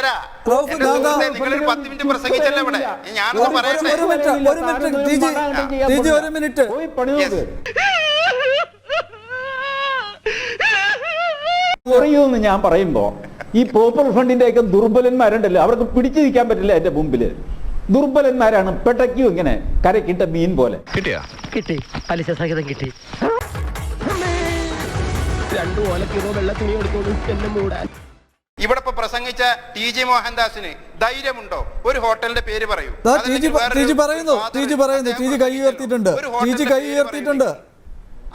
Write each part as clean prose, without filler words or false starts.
നിങ്ങൾ ഒരു 10 മിനിറ്റ് പ്രസംഗിച്ചല്ലേ ഇവിടെ? ഞാനൊന്ന് പറയട്ടെ. ഒരു മിനിറ്റ്. കുറയൂന്ന് ഞാൻ പറയുമ്പോ ഈ പോപ്പുലർ ഫണ്ടിന്റെ ഒക്കെ ദുർബലന്മാരുണ്ടല്ലോ, അവർക്ക് പിടിച്ചു നിൽക്കാൻ പറ്റില്ല എന്റെ മുമ്പില്. ദുർബലന്മാരാണ്, പെട്ടയ്ക്കും ഇങ്ങനെ കരക്കിട്ട മീൻ പോലെ. കിട്ടി, പലിശ സഹിതം കിട്ടി. 2 ഓലക്കിലോ വെള്ള തുണി എടുത്തോളൂ എന്നെ മൂടാൻ. ഇവിടെ ഇപ്പൊ പ്രസംഗിച്ച ടി ജി മോഹൻദാസിന് ധൈര്യമുണ്ടോ? ഒരു ഹോട്ടലിന്റെ പേര് പറയൂ.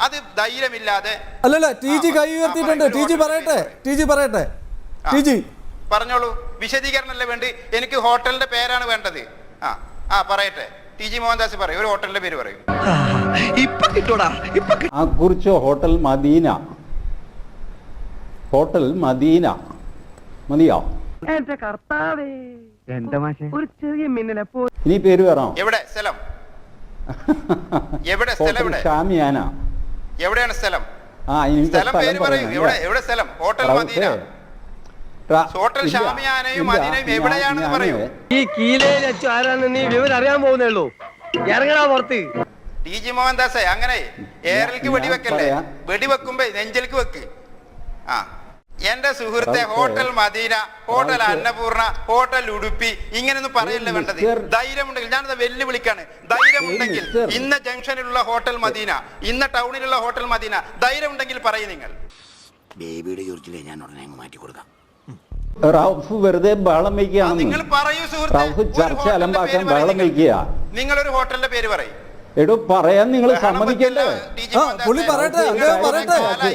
അത് ധൈര്യമില്ലാതെ അല്ലല്ല, ടി ജി കൈ ഉയർത്തിയിട്ടുണ്ട്. ടി ജി പറയട്ടെ. പറഞ്ഞോളൂ, വിശദീകരണല്ലേ വേണ്ടി? എനിക്ക് ഹോട്ടലിന്റെ പേരാണ് വേണ്ടത്. പറയട്ടെ, ടി ജി മോഹൻദാസ് പറയൂ, ഒരു ഹോട്ടലിന്റെ പേര് പറയൂ. കുറിച്ച് ഹോട്ടൽ മദീന. ഹോട്ടൽ മദീന മതിയോ? എന്റെ കർത്താവേ, എന്താ മാഷേ ഒരു ചെറിയ മിന്നലെ പോ. ഇനി പേര് വേണോ? എവിടെ സ്ഥലം? എവിടെ സ്ഥലം? ഷാമിയാന. എവിടെയാണ് സ്ഥലം? സ്ഥലം പേര് പറയൂ. എവിടെ സ്ഥലം? Hotel Madina. ഹോട്ടൽ ഷാമിയാനയും മദീനയും എവിടെയാണെന്ന് പറയൂ. ഈ കീലയിൽ വെച്ചു ആരാന്ന് നീ വിവരം അറിയാൻ പോകുന്നേ ഉള്ളൂ. ഇറങ്ങടാ പുറത്ത്. ടി ജി മോഹൻദാസേ, അങ്ങനെ എയറിലേക്ക് വെടിവെക്കല്ലേ? വെടിവെക്കുമ്പോ നെഞ്ചലിക്ക് വെക്ക്. എന്റെ സുഹൃത്തെ, hotel Madina, hotel Annapurna, hotel Udupi, ഇങ്ങനെയൊന്നും പറയല്ലേ വേണ്ടത്. ധൈര്യമുണ്ടെങ്കിൽ, ഞാനത് വെല്ലുവിളിക്കാണ്, ധൈര്യമുണ്ടെങ്കിൽ ഇന്ന ജംഗ്ഷനിലുള്ള ഹോട്ടൽ മദീന, ഇന്ന ടൗണിലുള്ള ഹോട്ടൽ മദീന, ധൈര്യമുണ്ടെങ്കിൽ പറയും നിങ്ങൾ. ബേബിയുടെ ചോദിച്ചില്ലേ, ഞാൻ ഉടനെ മാറ്റി കൊടുക്കാം. റൌഫ് വെറുതെ ബഹളം വയ്ക്കുകയാണ്. നിങ്ങൾ പറയൂ സുഹൃത്തെ, ചർച്ച അലമ്പാക്കാൻ ബഹളം വയ്ക്കുക. നിങ്ങളൊരു ഹോട്ടലിന്റെ പേര് പറയും. എടോ, പറയാൻ നിങ്ങൾ സമ്മതിക്കല്ലേ?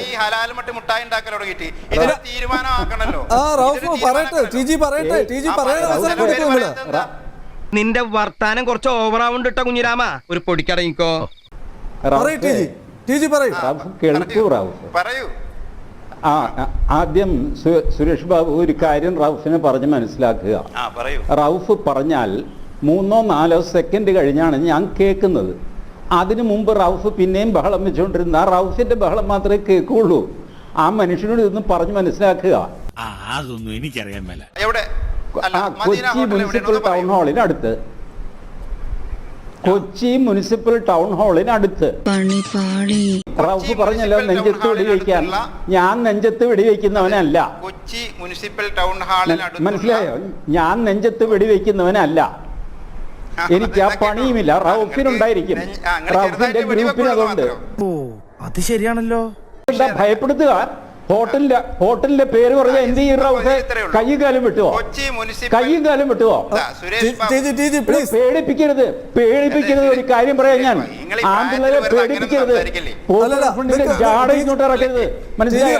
ഈ ഹലാൽ മട്ട് മുട്ടായി ഉണ്ടാക്കൽ തുടങ്ങിയിട്ട് ഇതിന് തീരുമാനമാക്കണല്ലോ. നിന്റെ വർത്താനം കുറച്ച് ഓവറാവുണ്ട് കേട്ടോ കുഞ്ഞിരാമ. ഒരു പൊടിക്കടങ്ങിക്കോ. കേൾക്കൂ റൌഫ്. പറയൂ. ആദ്യം സുരേഷ് ബാബു ഒരു കാര്യം റൌഫിനെ പറഞ്ഞ് മനസ്സിലാക്കുക. റൌഫ് പറഞ്ഞാൽ 3-4 സെക്കൻഡ് കഴിഞ്ഞാണ് ഞാൻ കേൾക്കുന്നത്. അതിനു മുമ്പ് റൌഫ് പിന്നെയും ബഹളം വെച്ചുകൊണ്ടിരുന്ന ആ റൌഫിന്റെ ബഹളം മാത്രമേ കേൾക്കുള്ളൂ. ആ മനുഷ്യനോട് ഇതൊന്നും പറഞ്ഞ് മനസ്സിലാക്കുക. അതൊന്നും എനിക്കറിയാൻ മേല. കൊച്ചി മുനിസിപ്പൽ ടൗൺ ഹാളിനടുത്ത്, കൊച്ചി മുനിസിപ്പൽ ടൗൺ ഹാളിനടുത്ത്. റൌഫ് പറഞ്ഞല്ലോ നെഞ്ചത്ത് വെടിവെക്കാൻ. ഞാൻ നെഞ്ചത്ത് വെടിവെക്കുന്നവനല്ല. കൊച്ചി മുനിസിപ്പൽ ടൗൺ ഹാളിനടുത്ത്. മനസ്സിലായോ? ഞാൻ നെഞ്ചത്ത് വെടിവെക്കുന്നവനല്ല. എനിക്ക് ആ പണിയുമില്ല. റൌഫിനുണ്ടായിരിക്കും. റൌഫിന്റെ ഗ്രൂപ്പിന് അതുണ്ട്. അത് ശരിയാണല്ലോ. ഭയപ്പെടുത്തുക. ഹോട്ടലിന്റെ പേര് പറഞ്ഞാൽ എന്ത് ചെയ്യും റൌഫ്? കയ്യും കാലും വിട്ടുവോ? പേടിപ്പിക്കരുത്. ഒരു കാര്യം പറയാം, ഞാൻ ആൺപിള്ളേരെ പേടിപ്പിക്കരുത്. ജാട ഇങ്ങോട്ട് ഇറക്കരുത്. മനസ്സിലായോ?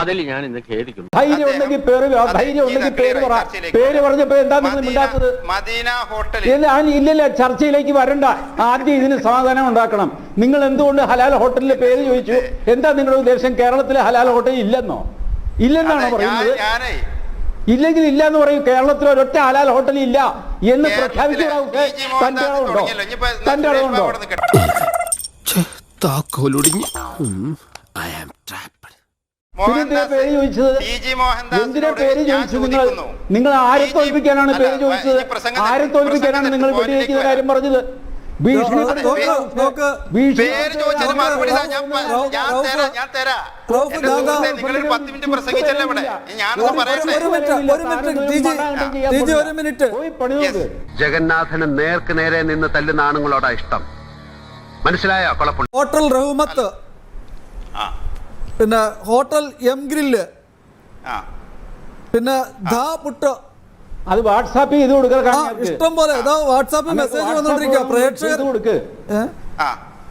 അതിൽ ഞാൻ ഇന്ന് ഖേദിക്കുന്നു. ധൈര്യം ഉണ്ടെങ്കിൽ പേര് പറ. പേര് പറഞ്ഞപ്പോ എന്താ നിങ്ങൾ മിണ്ടാത്തത്? ഇല്ലല്ല, ചർച്ചയിലേക്ക് വരണ്ട. ആദ്യം ഇതിന് സമാധാനം ഉണ്ടാക്കണം. നിങ്ങൾ എന്തുകൊണ്ട് ഹലാൽ ഹോട്ടലിന്റെ പേര് ചോദിച്ചു? എന്താ നിങ്ങളുടെ ഉദ്ദേശം? കേരളത്തിലെ ഹലാൽ ഹോട്ടൽ ഇല്ലെന്നോ? ഇല്ലെന്നാണോ പറയുന്നത്? ഇല്ലെങ്കിൽ ഇല്ല എന്ന് പറയും. കേരളത്തിൽ ഒരൊറ്റ ഹലാൽ ഹോട്ടൽ ഇല്ല എന്ന് പ്രഖ്യാപിച്ചു. തന്റെ അളവുണ്ടോ? എന്തിനാ പേര് ചോദിച്ചത്? നിങ്ങൾ ആരെ തോൽപ്പിക്കാനാണ് പേര് ചോദിച്ചത്? ആരെ തോൽപ്പിക്കാനാണ് നിങ്ങൾ വെടിവെക്കുന്ന കാര്യം പറഞ്ഞത്? ജഗന്നാഥന് നേർക്ക് നേരെ നിന്ന് തല്ലുന്ന ആണുങ്ങളോടാ ഇഷ്ടം. മനസ്സിലായോ? ഹോട്ടൽ റഹ്മത്ത്, പിന്നെ ഹോട്ടൽ എം ഗ്രില്ല്, പിന്നെ അത് വാട്സാപ്പ് ചെയ്ത് കൊടുക്കുക. ഇഷ്ടം പോലെ വാട്സാപ്പിൽ മെസ്സേജ് വന്നോണ്ടിരിക്കുക.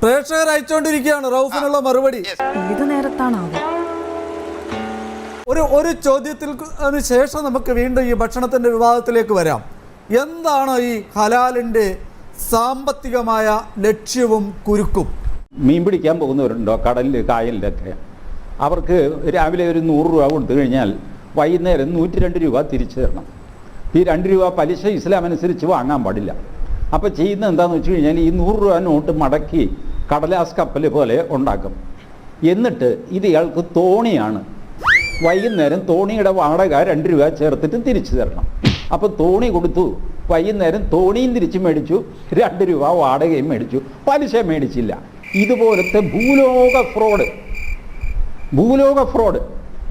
പ്രേക്ഷകർ അയച്ചുകൊണ്ടിരിക്കുകയാണ് റൌഫിനുള്ള മറുപടി. ഒരു ചോദ്യത്തിന് ശേഷം നമുക്ക് വീണ്ടും ഈ ഭക്ഷണത്തിന്റെ വിവാദത്തിലേക്ക് വരാം. എന്താണ് ഈ ഹലാലിന്റെ സാമ്പത്തികമായ ലക്ഷ്യവും കുരുക്കും? മീൻ പിടിക്കാൻ പോകുന്നവരുണ്ടോ കടലിൽ കായലിലൊക്കെ? അവർക്ക് രാവിലെ ഒരു 100 രൂപ കൊടുത്തു കഴിഞ്ഞാൽ വൈകുന്നേരം 102 രൂപ തിരിച്ചു തരണം. ഈ 2 രൂപ പലിശ ഇസ്ലാം അനുസരിച്ച് വാങ്ങാൻ പാടില്ല. അപ്പോൾ ചെയ്യുന്നത് എന്താണെന്ന് വെച്ച് കഴിഞ്ഞാൽ ഈ 100 രൂപ നോട്ട് മടക്കി കടലാസ് കപ്പൽ പോലെ ഉണ്ടാക്കും. എന്നിട്ട് ഇത് ഇയാൾക്ക് തോണിയാണ്. വൈകുന്നേരം തോണിയുടെ വാടക 2 രൂപ ചേർത്തിട്ട് തിരിച്ചു തരണം. അപ്പോൾ തോണി കൊടുത്തു, വൈകുന്നേരം തോണിയും തിരിച്ചു മേടിച്ചു, 2 രൂപ വാടകയും മേടിച്ചു, പലിശ മേടിച്ചില്ല. ഇതുപോലത്തെ ഭൂലോക ഫ്രോഡ്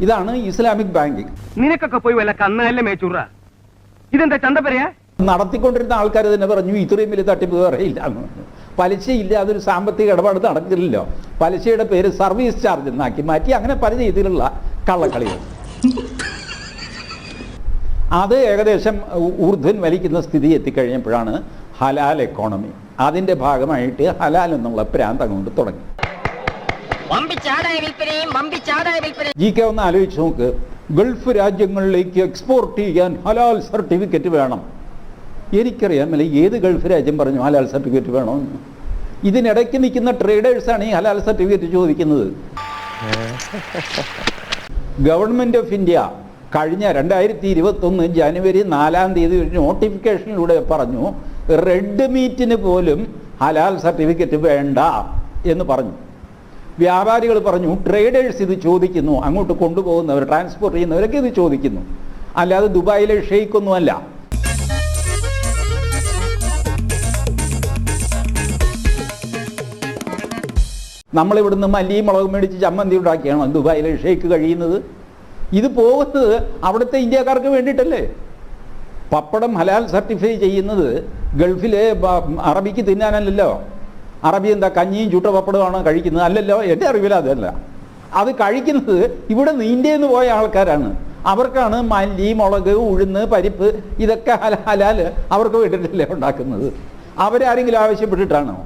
ഇതാണ് ഇസ്ലാമിക് ബാങ്കിങ്. നിനക്കൊക്കെ പോയി വല്ല കന്നല്ലേ മേച്ചൂറ? ഇതെന്താ ചന്തപ്പരയാ? നടത്തിക്കൊണ്ടിരുന്ന ആൾക്കാർ തന്നെ പറഞ്ഞു ഇത്രയും വലിയ തട്ടിപ്പ് വേറെയില്ല എന്ന്. പലിശയില്ല, അതൊരു സാമ്പത്തിക ഇടപാട് നടക്കില്ലല്ലോ. പലിശയുടെ പേര് സർവീസ് ചാർജ് എന്നാക്കി മാറ്റി. അങ്ങനെ പല രീതിയിലുള്ള കള്ളക്കളികൾ. അത് ഏകദേശം ഊർധ്വൻ വലിക്കുന്ന സ്ഥിതി എത്തിക്കഴിഞ്ഞപ്പോഴാണ് ഹലാൽ എക്കോണമി. അതിൻ്റെ ഭാഗമായിട്ട് ഹലാൽ എന്നുള്ള പ്രാന്ത് അങ്ങോട്ട് തുടങ്ങി. GK ഒന്ന് ആലോചിച്ച് നോക്ക്, ഗൾഫ് രാജ്യങ്ങളിലേക്ക് എക്സ്പോർട്ട് ചെയ്യാൻ ഹലാൽ സർട്ടിഫിക്കറ്റ് വേണം. എനിക്കറിയാമല്ല ഏത് ഗൾഫ് രാജ്യം പറഞ്ഞു ഹലാൽ സർട്ടിഫിക്കറ്റ് വേണമെന്ന്. ഇതിനിടയ്ക്ക് നിൽക്കുന്ന ട്രേഡേഴ്സാണ് ഈ ഹലാൽ സർട്ടിഫിക്കറ്റ് ചോദിക്കുന്നത്. ഗവൺമെൻറ് ഓഫ് ഇന്ത്യ കഴിഞ്ഞ 2021 ജനുവരി 4-ാം തീയതി ഒരു നോട്ടിഫിക്കേഷനിലൂടെ പറഞ്ഞു റെഡ് മീറ്റിന് പോലും ഹലാൽ സർട്ടിഫിക്കറ്റ് വേണ്ട എന്ന് പറഞ്ഞു. വ്യാപാരികൾ പറഞ്ഞു, ട്രേഡേഴ്സ് ഇത് ചോദിക്കുന്നു, അങ്ങോട്ട് കൊണ്ടുപോകുന്നവർ, ട്രാൻസ്പോർട്ട് ചെയ്യുന്നവരൊക്കെ ഇത് ചോദിക്കുന്നു, അല്ലാതെ ദുബായിലെ ഷെയ്ക്കൊന്നുമല്ല. നമ്മളിവിടുന്ന് മല്ലിയും മുളകും മേടിച്ച് ചമ്മന്തി ഉണ്ടാക്കിയാണോ ദുബായിലെ ഷെയ്ക്ക് കഴിയുന്നത്? ഇത് പോകുന്നത് അവിടുത്തെ ഇന്ത്യക്കാർക്ക് വേണ്ടിയിട്ടല്ലേ. പപ്പടം ഹലാൽ സർട്ടിഫൈ ചെയ്യുന്നത് ഗൾഫിലെ അറബിക്ക് തിന്നാനല്ലല്ലോ. അറബി എന്താ കഞ്ഞിയും ചുട്ട പപ്പടമാണോ കഴിക്കുന്നത്? അല്ലല്ലോ, എൻ്റെ അറിവിൽ അതല്ല. അത് കഴിക്കുന്നത് ഇവിടെ ഇന്ത്യയിൽ നിന്ന് പോയ ആൾക്കാരാണ്. അവർക്കാണ് മല്ലി, മുളക്, ഉഴുന്ന്, പരിപ്പ് ഇതൊക്കെ ഹലാൽ അവർക്ക് വേണ്ടിയിട്ടല്ലേ ഉണ്ടാക്കുന്നത്. അവരാരെങ്കിലും ആവശ്യപ്പെട്ടിട്ടാണോ?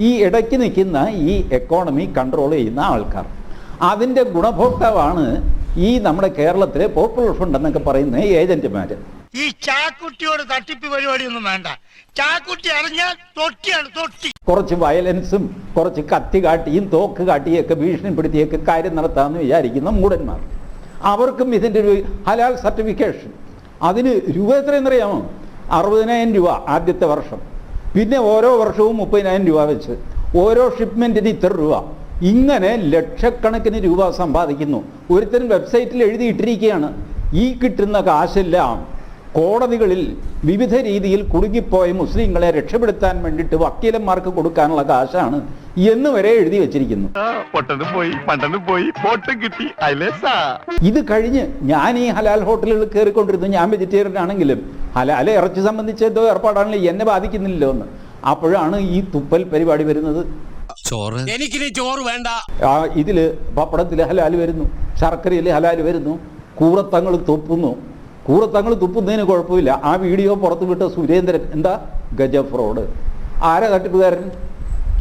ഈ ഇടയ്ക്ക് നിൽക്കുന്ന ഈ എക്കോണമി കൺട്രോൾ ചെയ്യുന്ന ആൾക്കാർ, അതിൻ്റെ ഗുണഭോക്താവാണ് ഈ നമ്മുടെ കേരളത്തിലെ പോപ്പുലർ ഫണ്ട് എന്നൊക്കെ പറയുന്ന ഏജന്റുമാർ. ഈ ചാക്കുട്ടിയോട് തട്ടിപ്പ് പരിപാടിയൊന്നും വേണ്ട. ചാക്കുട്ടി അറിഞ്ഞാൽ തൊട്ടിയാണ് തൊട്ടി. കുറച്ച് വയലൻസും കുറച്ച് കത്തി കാട്ടിയും തോക്ക് കാട്ടിയൊക്കെ ഭീഷണിപ്പെടുത്തിയൊക്കെ കാര്യം നടത്താമെന്ന് വിചാരിക്കുന്ന മൂടന്മാർ, അവർക്കും ഇതിൻ്റെ ഒരു ഹലാൽ സർട്ടിഫിക്കേഷൻ. അതിന് രൂപ എത്രയെന്നറിയാമോ? 60,000 രൂപ ആദ്യത്തെ വർഷം, പിന്നെ ഓരോ വർഷവും 30,000 രൂപ വെച്ച്, ഓരോ ഷിപ്മെൻറ്റിന് ഇത്ര രൂപ, ഇങ്ങനെ ലക്ഷക്കണക്കിന് രൂപ സമ്പാദിക്കുന്നു. ഒരുത്തരും വെബ്സൈറ്റിൽ എഴുതിയിട്ടിരിക്കുകയാണ്, ഈ കിട്ടുന്ന കാശെല്ലാം കോടതികളിൽ വിവിധ രീതിയിൽ കുടുങ്ങിപ്പോയ മുസ്ലിങ്ങളെ രക്ഷപ്പെടുത്താൻ വേണ്ടിയിട്ട് വക്കീലന്മാർക്ക് കൊടുക്കാനുള്ള കാശാണ് എന്ന് വരെ എഴുതി വെച്ചിരിക്കുന്നു. ഇത് കഴിഞ്ഞ് ഞാൻ ഈ ഹലാൽ ഹോട്ടലുകൾ കയറിക്കൊണ്ടിരുന്നു. ഞാൻ വെജിറ്റേറിയൻ ആണെങ്കിലും ഹലാൽ ഇറച്ചി സംബന്ധിച്ച് എന്തോ ഏർപ്പാടാണല്ലോ, എന്നെ ബാധിക്കുന്നില്ലല്ലോ എന്ന്. അപ്പോഴാണ് ഈ തുപ്പൽ പരിപാടി വരുന്നത്. ചോറ് വേണ്ട. ഇതില് പപ്പടത്തിൽ ഹലാൽ വരുന്നു, ശർക്കരയിൽ ഹലാൽ വരുന്നു, കൂറത്തങ്ങൾ തുപ്പുന്നു. കൂറത്തങ്ങൾ തുപ്പുന്നതിന് കുഴപ്പമില്ല. ആ വീഡിയോ പുറത്തു വിട്ട സുരേന്ദ്രൻ എന്താ ഗജ ഫ്രോഡ്. ആരാ തട്ടിപ്പുകാരൻ?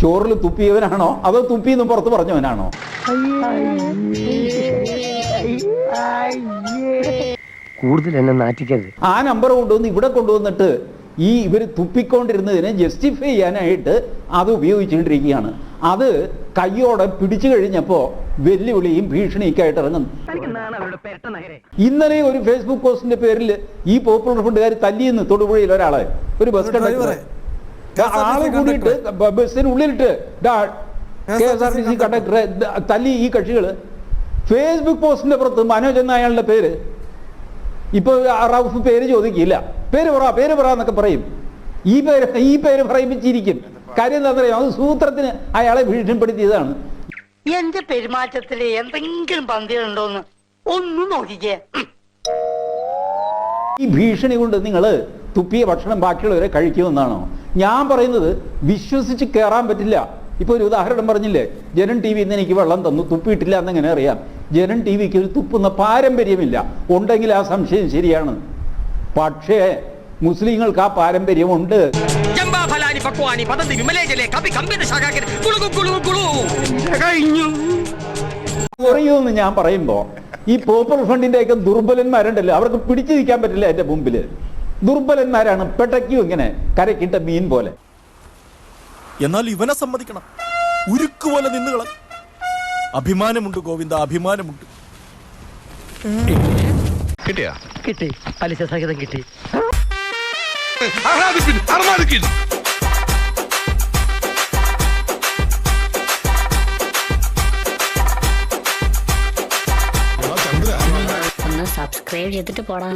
ചോറിൽ തുപ്പിയവനാണോ അതോ തുപ്പിന്ന് പുറത്ത് പറഞ്ഞവനാണോ? കൂടുതൽ എന്നെ നാറ്റിക്കരുത്. ആ നമ്പർ കൊണ്ടുവന്ന് ഇവിടെ കൊണ്ടുവന്നിട്ട് ഈ ഇവർ തുപ്പിക്കൊണ്ടിരുന്നതിനെ ജസ്റ്റിഫൈ ചെയ്യാനായിട്ട് അത് ഉപയോഗിച്ചുകൊണ്ടിരിക്കുകയാണ്. അത് കയ്യോടെ പിടിച്ചു കഴിഞ്ഞപ്പോൾ വെല്ലുവിളിയും ഭീഷണിയൊക്കെയായിട്ട് ഇറങ്ങുന്നു. ഇന്നലെ ഒരു ഫേസ്ബുക്ക് പോസ്റ്റിന്റെ പേരിൽ ഈ പോപ്പുലർ ഫണ്ടുകാർ തല്ലിയെന്ന് തൊടുപുഴയിൽ ഒരാളെ, ഒരു ബസ് കണ്ടക്ടർ ആളെ കൂടിയിട്ട് ബസ്സിനുള്ളിലിട്ട് KSRTC കണ്ടക്ടറെ തല്ലി ഈ കക്ഷികള്. ഫേസ്ബുക്ക് പോസ്റ്റിന്റെ പുറത്ത് മനോജ് എന്ന അയാളുടെ പേര്, ഇപ്പൊ റൌഫ് പേര് ചോദിക്കില്ല, പേര് പറ എന്നൊക്കെ പറയും. ഈ പേര് പറയിപ്പിച്ചിരിക്കും. കാര്യം എന്താണെന്നറിയാം, അത് സൂത്രത്തിന് അയാളെ ഭീഷണിപ്പെടുത്തിയതാണ്. എന്റെ പെരുമാറ്റത്തില് എന്തെങ്കിലും പന്തികളുണ്ടോന്ന് ഒന്നും നോക്കിക്കേ. ഈ ഭീഷണി കൊണ്ട് നിങ്ങൾ തുപ്പിയ ഭക്ഷണം ബാക്കിയുള്ളവരെ കഴിക്കുമെന്നാണോ? ഞാൻ പറയുന്നത് വിശ്വസിച്ച് കയറാൻ പറ്റില്ല. ഇപ്പൊ ഒരു ഉദാഹരണം പറഞ്ഞില്ലേ, ജനം TV ഇന്ന് എനിക്ക് വെള്ളം തന്നു, തുപ്പിയിട്ടില്ല എന്നെങ്ങനെ അറിയാം? ജനം TVക്ക് ഒരു തുപ്പുന്ന പാരമ്പര്യമില്ല. ഉണ്ടെങ്കിൽ ആ സംശയം ശരിയാണ്. പക്ഷേ മുസ്ലിങ്ങൾക്ക് ആ പാരമ്പര്യമുണ്ട്. കുറയുമെന്ന് ഞാൻ പറയുമ്പോ ഈ പോപ്പുലർ ഫണ്ടിന്റെ ഒക്കെ ദുർബലന്മാരുണ്ടല്ലോ, അവർക്ക് പിടിച്ചു നിൽക്കാൻ പറ്റില്ല എന്റെ മുമ്പില്. ദുർബലന്മാരാണ്, പെട്ടയ്ക്കും ഇങ്ങനെ കരക്കിട്ട മീൻ പോലെ. എന്നാൽ ഇവനെ സമ്മതിക്കണം, ഉരുക്കുപോലെ നിന്നുകള. അഭിമാനമുണ്ട് ഗോവിന്ദ, അഭിമാനമുണ്ട്. കിട്ടി, പലിശ സഹിതം കിട്ടി. സബ്സ്ക്രൈബ് ചെയ്തിട്ട് പോടാ.